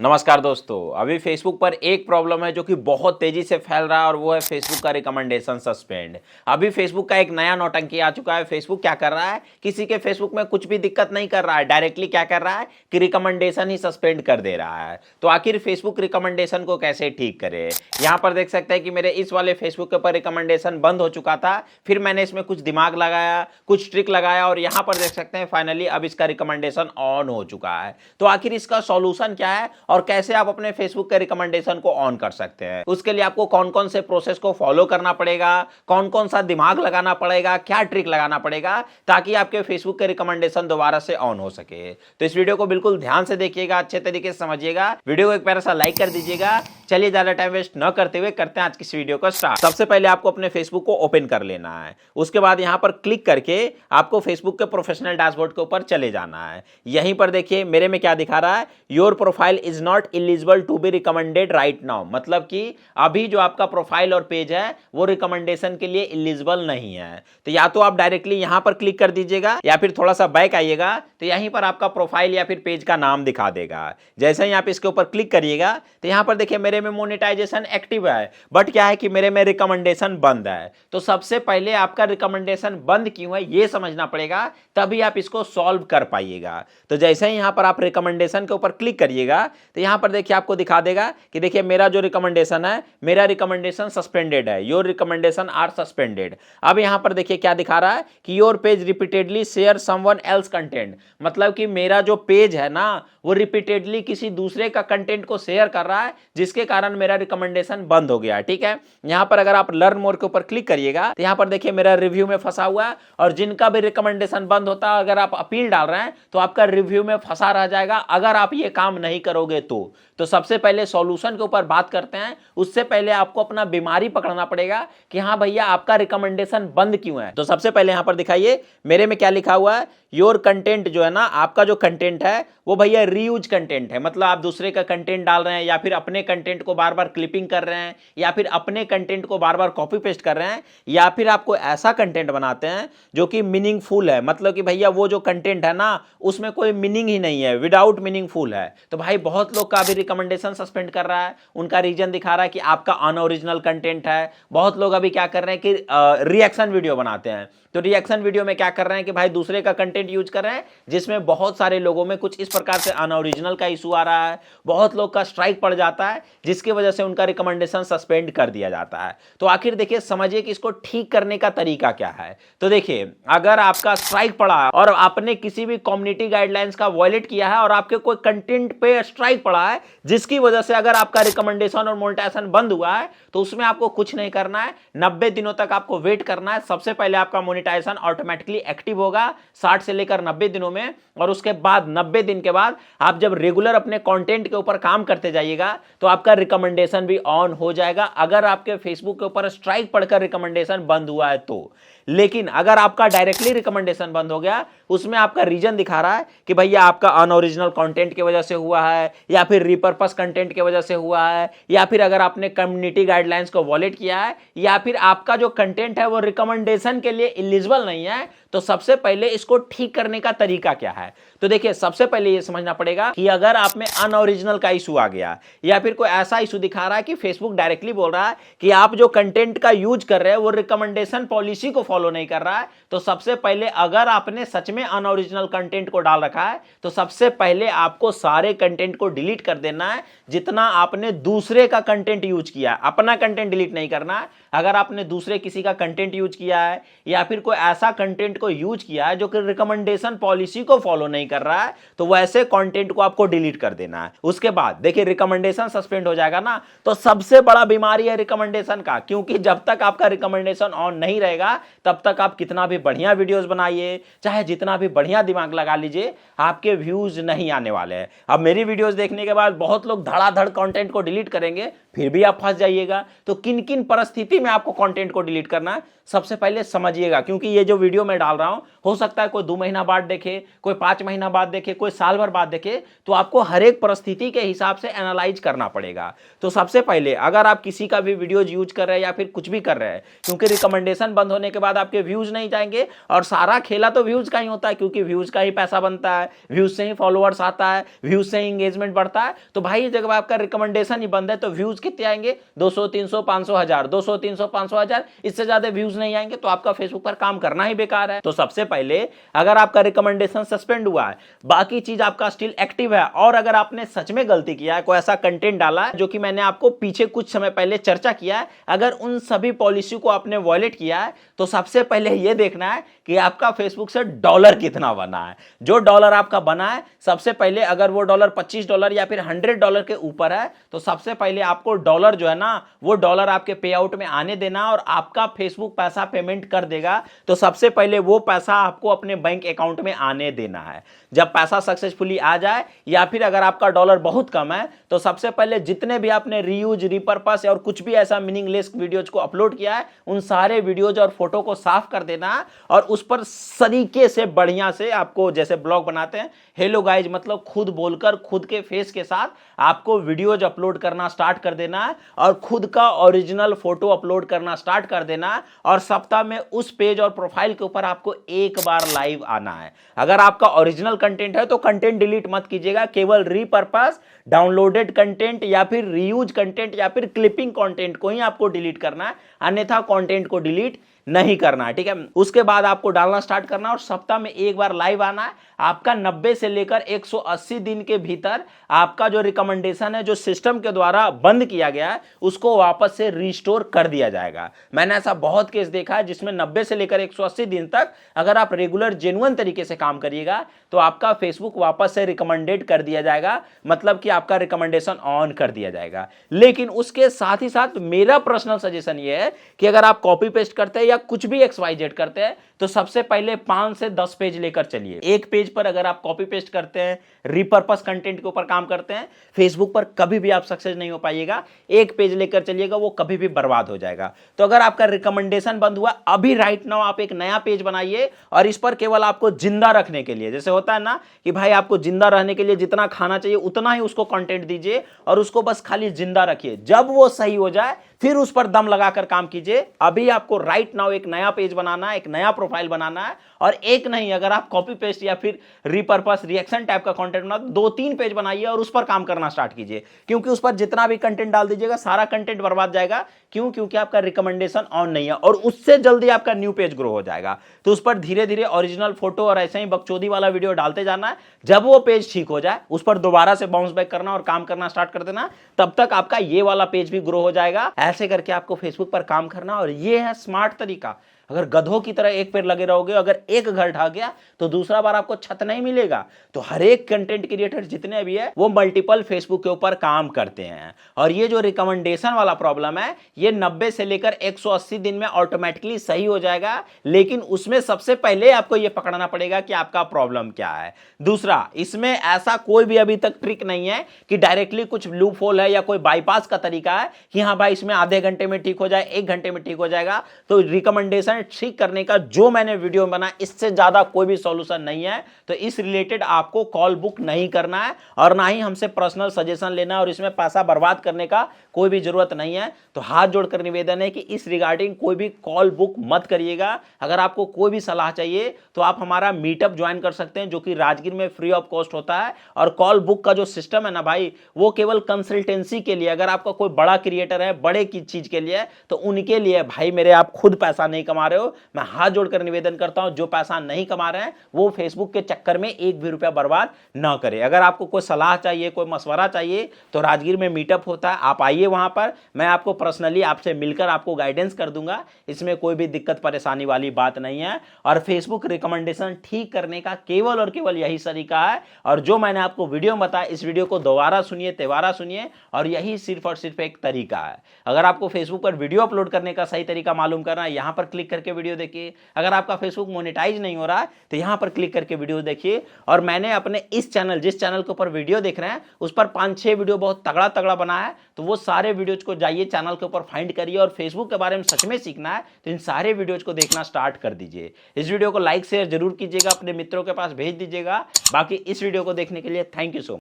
नमस्कार दोस्तों। अभी फेसबुक पर एक प्रॉब्लम है जो कि बहुत तेजी से फैल रहा है और वो है फेसबुक का रिकमेंडेशन सस्पेंड। अभी फेसबुक का एक नया नौटंकी आ चुका है। फेसबुक क्या कर रहा है, किसी के फेसबुक में कुछ भी दिक्कत नहीं कर रहा है, डायरेक्टली क्या कर रहा है कि रिकमेंडेशन ही सस्पेंड कर दे रहा है। तो आखिर फेसबुक रिकमेंडेशन को कैसे ठीक करे। यहाँ पर देख सकते हैं कि मेरे इस वाले फेसबुक के ऊपर रिकमेंडेशन बंद हो चुका था, फिर मैंने इसमें कुछ दिमाग लगाया, कुछ ट्रिक लगाया और यहाँ पर देख सकते हैं फाइनली अब इसका रिकमेंडेशन ऑन हो चुका है। तो आखिर इसका सॉल्यूशन क्या है और कैसे आप अपने फेसबुक के रिकमेंडेशन को ऑन कर सकते हैं, उसके लिए आपको कौन कौन से प्रोसेस को फॉलो करना पड़ेगा, कौन कौन सा दिमाग लगाना पड़ेगा, क्या ट्रिक लगाना पड़ेगा ताकि आपके फेसबुक के रिकमेंडेशन दोबारा से ऑन हो सके। तो इस वीडियो को बिल्कुल ध्यान से देखिएगा, अच्छे तरीके से समझिएगा। वीडियो को एक प्यारा सा लाइक कर दीजिएगा। चलिए ज्यादा टाइम वेस्ट न करते हुए करते हैं आज की इस वीडियो को स्टार्ट। सबसे पहले आपको अपने फेसबुक को ओपन कर लेना है। उसके बाद यहां पर क्लिक करके आपको फेसबुक के प्रोफेशनल डैशबोर्ड के ऊपर चले जाना है। यहीं पर देखिए मेरे में क्या दिखा रहा है, your profile is not eligible to be recommended right now. मतलब कि अभी जो आपका प्रोफाइल और पेज है वो रिकमेंडेशन के लिए एलिजिबल नहीं है। तो या तो आप डायरेक्टली यहां पर क्लिक कर दीजिएगा या फिर थोड़ा सा बैक आइएगा तो यहीं पर आपका प्रोफाइल या फिर पेज का नाम दिखा देगा। जैसे ही आप इसके ऊपर क्लिक करिएगा तो यहां पर देखिए मेरे में मोनेटाइजेशन एक्टिव है, बट क्या है कि मेरे में रिकमेंडेशन बंद है। तो सबसे पहले आपका रिकमेंडेशन बंद क्यों है ये समझना पड़ेगा, तभी आप इसको सॉल्व कर पाइएगा। तो जैसे ही यहां पर आप रिकमेंडेशन के ऊपर क्लिक करिएगा तो यहां पर देखिए आपको दिखा देगा कि देखिए मेरा जो रिकमेंडेशन है, मेरा रिकमेंडेशन सस्पेंडेड है, योर रिकमेंडेशन आर सस्पेंडेड। अब यहां पर देखिए क्या दिखा रहा है कि your page repeatedly share someone else content. मतलब कि मेरा जो पेज है ना वो रिपीटेडली किसी दूसरे का कंटेंट को शेयर कर रहा है, जिसके कारण मेरा रिकमेंडेशन बंद हो गया। ठीक है, यहां पर अगर आप लर्न मोर के ऊपर क्लिक करिएगा तो यहां पर देखिए मेरा रिव्यू में फंसा हुआ है और जिनका भी रिकमेंडेशन बंद होता है अगर आप अपील डाल रहे हैं तो आपका रिव्यू में फंसा रह जाएगा अगर आप ये काम नहीं करोगे तो सबसे पहले सॉल्यूशन के ऊपर बात करते हैं। उससे पहले आपको अपना बीमारी पकड़ना पड़ेगा कि हाँ भैया आपका रिकमेंडेशन बंद क्यों है। तो सबसे पहले यहां पर दिखाइए मेरे में क्या लिखा हुआ है, योर कंटेंट जो है ना, आपका जो कंटेंट है वो भैया रीयूज कंटेंट है। मतलब आप दूसरे का कंटेंट डाल रहे हैं या फिर अपने कंटेंट को बार बार क्लिपिंग कर रहे हैं या फिर अपने कंटेंट को बार बार कॉपी पेस्ट कर रहे हैं या फिर आपको ऐसा कंटेंट बनाते हैं जो कि मीनिंगफुल है। मतलब कि भैया वो जो कंटेंट है ना उसमें कोई मीनिंग ही नहीं है, विदाउट मीनिंगफुल है। तो भाई बहुत लोग का भी रिकमेंडेशन सस्पेंड कर रहा है, उनका रीजन दिखा रहा है कि आपका अनओरिजिनल कंटेंट है। बहुत लोग अभी क्या कर रहे हैं कि रिएक्शन वीडियो बनाते हैं। तो रिएक्शन वीडियो में क्या कर रहे हैं कि भाई दूसरे का कंटेंट यूज कर रहे हैं जिसमें बहुत सारे लोगों में कुछ इस प्रकार से अनओरिजिनल का इशू आ रहा है, बहुत लोग का स्ट्राइक पड़ जाता है जिसकी वजह से उनका रिकमेंडेशन सस्पेंड कर दिया जाता है। तो आखिर देखिए समझिए कि इसको ठीक करने का तरीका क्या है। तो देखिए अगर आपका स्ट्राइक पड़ा और आपने किसी भी कम्युनिटी गाइडलाइंस का वायलेट किया है और आपके कोई कंटेंट पे स्ट्राइक पड़ा है जिसकी वजह से अगर आपका रिकमेंडेशन और मोनेटाइजेशन बंद हुआ है तो उसमें आपको कुछ नहीं करना है, 90 दिनों तक आपको वेट करना है। सबसे पहले आपका मोनेटाइजेशन ऑटोमेटिकली एक्टिव होगा 60 से लेकर 90 दिनों में, और उसके बाद 90 दिन के बाद आप जब रेगुलर अपने कंटेंट के ऊपर काम करते जाइएगा तो आपका रिकमेंडेशन भी ऑन हो जाएगा अगर आपके फेसबुक के ऊपर स्ट्राइक पड़कर रिकमेंडेशन बंद हुआ है तो। लेकिन अगर आपका डायरेक्टली रिकमेंडेशन बंद हो गया, उसमें आपका रीजन दिखा रहा है कि भैया आपका अनओरिजिनल कंटेंट की वजह से हुआ है या फिर रिपर्पस कंटेंट की वजह से हुआ है या फिर अगर आपने कम्युनिटी गाइडलाइंस को वॉलेट किया है या फिर आपका जो कंटेंट है वो रिकमेंडेशन के लिए एलिजिबल नहीं है, तो सबसे पहले इसको ठीक करने का तरीका क्या है। तो देखिए सबसे पहले ये समझना पड़ेगा कि अगर आप में अनओरिजिनल का इशू आ गया या फिर कोई ऐसा इशू दिखा रहा है कि फेसबुक डायरेक्टली बोल रहा है कि आप जो कंटेंट का यूज कर रहे हैं वो रिकमेंडेशन पॉलिसी को फॉलो नहीं कर रहा है, तो सबसे पहले अगर आपने सच में अनओरिजिनल कंटेंट को डाल रखा है तो सबसे पहले आपको सारे कंटेंट को डिलीट कर देना है जितना आपने दूसरे का कंटेंट यूज किया है। अपना कंटेंट डिलीट नहीं करना है। अगर आपने दूसरे किसी का कंटेंट यूज किया है या फिर कोई ऐसा कंटेंट को यूज किया है जो कि रिकमेंडेशन पॉलिसी को फॉलो नहीं कर रहा है तो वैसे कंटेंट को आपको डिलीट कर देना है। उसके बाद देखिए रिकमेंडेशन सस्पेंड हो जाएगा ना, तो सबसे बड़ा बीमारी है रिकमेंडेशन का, क्योंकि जब तक आपका रिकमेंडेशन ऑन नहीं रहेगा तब तक आप कितना भी बढ़िया वीडियोस बनाइए, चाहे जितना भी बढ़िया दिमाग लगा लीजिए, आपके व्यूज नहीं आने वाले हैं। अब मेरी वीडियोस देखने के बाद बहुत लोग धड़ाधड़ कंटेंट को डिलीट करेंगे, फिर भी आप फंस जाइएगा। तो किन किन परिस्थिति में आपको कंटेंट को डिलीट करना है सबसे पहले समझिएगा, क्योंकि ये जो वीडियो मैं डाल रहा हूं हो सकता है कोई 2 महीना बाद देखे, कोई 5 महीना बाद देखे, कोई साल भर बाद देखे। तो आपको हर एक परिस्थिति के हिसाब से एनालाइज करना पड़ेगा। तो सबसे पहले अगर आप किसी का भी वीडियोज यूज कर रहे हैं या फिर कुछ भी कर रहे हैं, क्योंकि रिकमेंडेशन बंद होने के बाद आपके व्यूज नहीं जाएंगे, और सारा खेला तो व्यूज का ही होता है, क्योंकि व्यूज का ही पैसा बनता है, व्यूज से ही फॉलोअर्स आता है, व्यूज से ही एंगेजमेंट बढ़ता है। तो भाई जब आपका रिकमेंडेशन ही बंद है तो व्यूज कितने आएंगे? 200, 300, 500, 1000, 200, 300, 500, 1000, इससे ज्यादा व्यूज नहीं आएंगे। तो आपका फेसबुक पर काम करना ही बेकार है। तो सबसे पहले अगर आपका रिकमेंडेशन सस्पेंड हुआ है, बाकी चीज आपका स्टिल एक्टिव है, और अगर आपने सच में गलती किया है, कोई ऐसा कंटेंट डाला है जो कि मैंने आपको पीछे कुछ समय पहले चर्चा किया है, अगर उन सभी पॉलिसी को आपने वॉयलेट किया है, तो सबसे पहले यह देखना है कि आपका फेसबुक से डॉलर कितना बना है। जो डॉलर आपका बना है, सबसे पहले अगर वो डॉलर $25 या फिर $100 के ऊपर है, तो सबसे पहले आपको डॉलर जो है ना, वो डॉलर आपके पे आउट में आने देना, और आपका फेसबुक पैसा पेमेंट कर देगा। तो सबसे पहले वो पैसा आपको अपने बैंक अकाउंट में आने देना है। जब पैसा सक्सेसफुली आ जाए, या फिर अगर आपका डॉलर बहुत कम है, तो सबसे पहले जितने भी आपने रीयूज, रिपर्पस और कुछ भी ऐसा मीनिंगलेस वीडियोज को अपलोड किया है, उन सारे वीडियोज और फोटो को साफ कर देना है, और उस पर सलीके से बढ़िया से आपको, जैसे ब्लॉग बनाते हैं, हेलो गाइज मतलब खुद बोलकर खुद के फेस के साथ आपको वीडियोज अपलोड करना स्टार्ट कर देना है, और खुद का ओरिजिनल फोटो अपलोड करना स्टार्ट कर देना है। और सप्ताह में उस पेज और प्रोफाइल के ऊपर आपको एक बार लाइव आना है। अगर आपका ओरिजिनल कंटेंट है तो कंटेंट डिलीट मत कीजिएगा, केवल रीपर्पस, डाउनलोडेड कंटेंट या फिर रीयूज कंटेंट या फिर क्लिपिंग कंटेंट को ही आपको डिलीट करना है, अन्यथा कंटेंट को डिलीट नहीं करना है। ठीक है, उसके बाद आपको डालना स्टार्ट करना, और सप्ताह में एक बार लाइव आना है। आपका 90 से लेकर 180 दिन के भीतर आपका जो रिकमेंडेशन है, जो सिस्टम के द्वारा बंद किया गया है, उसको वापस से रिस्टोर कर दिया जाएगा। मैंने ऐसा बहुत केस देखा है जिसमें 90 से लेकर 180 दिन तक अगर आप रेगुलर जेन्युइन तरीके से काम करिएगा, तो आपका फेसबुक वापस से रिकमेंडेड कर दिया जाएगा, मतलब कि आपका रिकमेंडेशन ऑन कर दिया जाएगा। लेकिन उसके साथ ही साथ मेरा पर्सनल सजेशन ये है कि अगर आप कॉपी पेस्ट करते हैं या कुछ भी XYZ करते हैं, तो सबसे पहले 5 से 10 पेज लेकर चलिए। एक पेज पर अगर आप कॉपी पेस्ट करते हैं, रिपर्पस कंटेंट के ऊपर काम करते हैं, फेसबुक पर कभी भी आप सक्सेस नहीं हो पाइएगा। एक पेज लेकर चलिएगा, वो कभी भी बर्बाद हो जाएगा। तो अगर आपका रिकमेंडेशन बंद हुआ, अभी राइट नाउ आप एक नया पेज बनाइए, और इस पर केवल आपको जिंदा रखने के लिए, जैसे होता है ना कि भाई आपको जिंदा रहने के लिए जितना खाना चाहिए उतना ही उसको कंटेंट दीजिए, और उसको बस खाली जिंदा रखिए। जब वो सही हो जाए फिर उस पर दम लगाकर काम कीजिए। अभी आपको राइट नाउ एक नया पेज बनाना है, एक नया प्रोफाइल बनाना है, और एक नहीं, अगर आप कॉपी पेस्ट या फिर रिपर्पस रिएक्शन टाइप का कंटेंट बना, 2-3 पेज बनाइए और उस पर काम करना स्टार्ट कीजिए। क्योंकि उस पर जितना भी कंटेंट डाल दीजिएगा, सारा कंटेंट बर्बाद जाएगा। क्यों? क्योंकि आपका रिकमेंडेशन ऑन नहीं है, और उससे जल्दी आपका न्यू पेज ग्रो हो जाएगा। तो उस पर धीरे धीरे ओरिजिनल फोटो और ऐसे ही बकचोदी वाला वीडियो डालते जाना है। जब वो पेज ठीक हो जाए, उस पर दोबारा से बाउंस बैक करना और काम करना स्टार्ट कर देना। तब तक आपका ये वाला पेज भी ग्रो हो जाएगा। ऐसे करके आपको फेसबुक पर काम करना, और ये है स्मार्ट तरीका। अगर गधों की तरह एक पेड़ लगे रहोगे, अगर एक घर ढह गया तो दूसरा बार आपको छत नहीं मिलेगा। तो हर एक कंटेंट क्रिएटर जितने भी है, वो मल्टीपल फेसबुक के ऊपर काम करते हैं। और ये जो रिकमेंडेशन वाला प्रॉब्लम है, ये 90 से लेकर 180 दिन में ऑटोमेटिकली सही हो जाएगा। लेकिन उसमें सबसे पहले आपको ये पकड़ना पड़ेगा कि आपका प्रॉब्लम क्या है। दूसरा, इसमें ऐसा कोई भी अभी तक ट्रिक नहीं है कि डायरेक्टली कुछ लूप होल है या कोई बाईपास का तरीका है कि हाँ भाई इसमें आधे घंटे में ठीक हो जाए, 1 घंटे में ठीक हो जाएगा। तो रिकमेंडेशन ठीक करने का जो मैंने वीडियो बना, इससे ज्यादा कोई भी सॉल्यूशन नहीं है। तो इस रिलेटेड आपको कॉल बुक नहीं करना है, और ना ही हमसे पर्सनल सजेशन लेना है, और इसमें पैसा बर्बाद करने का कोई भी जरूरत नहीं है। तो हाथ जोड़कर निवेदन है कि इस रिगार्डिंग कोई भी कॉल बुक मत करिएगा। अगर आपको कोई भी सलाह चाहिए तो आप हमारा मीटअप ज्वाइन कर सकते हैं, जो कि राजगीर में फ्री ऑफ कॉस्ट होता है। और कॉल बुक का जो सिस्टम है ना भाई, वो केवल कंसल्टेंसी के लिए, अगर आपका कोई बड़ा क्रिएटर है, बड़े की चीज के लिए, तो उनके लिए भाई मेरे, आप खुद पैसा नहीं कमा रहे हो। मैं हाथ जोड़कर निवेदन करता हूं, जो पैसा नहीं कमा रहे हैं वो फेसबुक के चक्कर में एक भी रुपया बर्बाद ना करें। अगर आपको कोई सलाह चाहिए, कोई मशवरा चाहिए, तो राजगीर में मीटअप होता है, आप आइए वहां पर। मैं आपको पर्सनली आपसे मिलकर आपको गाइडेंस कर दूंगा। इसमें कोई भी दिक्कत परेशानी वाली बात नहीं है। और फेसबुक रिकमेंडेशन ठीक करने का केवल और केवल यही तरीका है। और जो मैंने आपको वीडियो बताया, इस वीडियो को दोबारा सुनिए, तिबारा सुनिए, और यही सिर्फ और सिर्फ एक तरीका है। अगर आपको फेसबुक पर वीडियो अपलोड करने का सही तरीका मालूम करना है, यहां पर क्लिक करके वीडियो देखिए। अगर आपका फेसबुक मोनेटाइज नहीं हो रहा है तो यहाँ पर क्लिक करके वीडियो देखिए। और मैंने अपने इस चैनल, जिस चैनल के ऊपर वीडियो देख रहे हैं, उस पर 5-6 वीडियो बहुत तगड़ा तगड़ा बना है, तो वो सारे वीडियोज को जाइए चैनल के ऊपर फाइंड करिए। और फेसबुक के बारे में सच में सीखना है तो इन सारे वीडियोज को देखना स्टार्ट कर दीजिए। इस वीडियो को लाइक शेयर जरूर कीजिएगा, अपने मित्रों के पास भेज दीजिएगा। बाकी इस वीडियो को देखने के लिए थैंक यू सो मच।